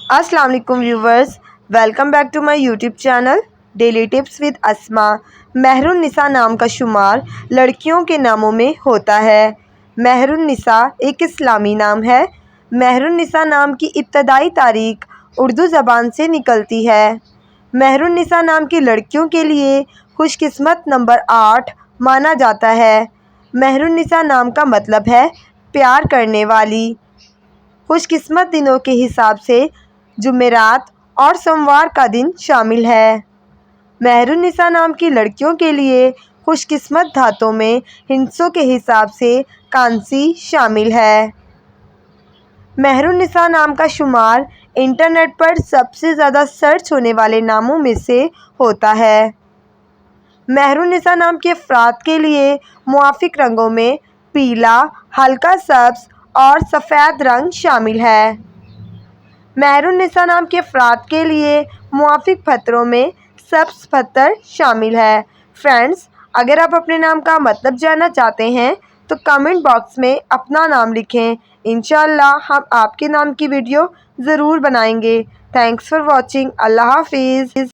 अस्सलाम वालेकुम viewers, welcome back to my YouTube channel daily tips with Asma. Mehrunnisa नाम का शुमार लड़कियों के नामों में होता है। मेहरुन्निसा एक इस्लामी नाम है। मेहरुन्निसा नाम की इब्तदाई तारीख उर्दू ज़बान से निकलती है। मेहरुन्निसा नाम की लड़कियों के लिए खुशकिस्मत नंबर 8 माना जाता है। मेहरुन्निसा नाम का मतलब है प्यार करने वाली। खुशकिस्मत दिनों के हिसाब से जुमेरात और सोमवार का दिन शामिल है। मेहरुन्निसा नाम की लड़कियों के लिए खुशकिस्मत धातों में हिंसों के हिसाब से कांसी शामिल है। मेहरुन्निसा नाम का शुमार इंटरनेट पर सबसे ज़्यादा सर्च होने वाले नामों में से होता है। मेहरुन्निसा नाम के अफराद के लिए मुआफिक रंगों में पीला, हल्का सब्ज़ और सफ़ेद रंग शामिल है। मेहरुन्निसा नाम के अफराद के लिए मुआफिक पत्थरों में सब्ज़ पत्थर शामिल है। फ्रेंड्स, अगर आप अपने नाम का मतलब जानना चाहते हैं तो कमेंट बॉक्स में अपना नाम लिखें। इंशाअल्लाह हम आपके नाम की वीडियो ज़रूर बनाएंगे। Thanks for watching. अल्लाह हाफिज़।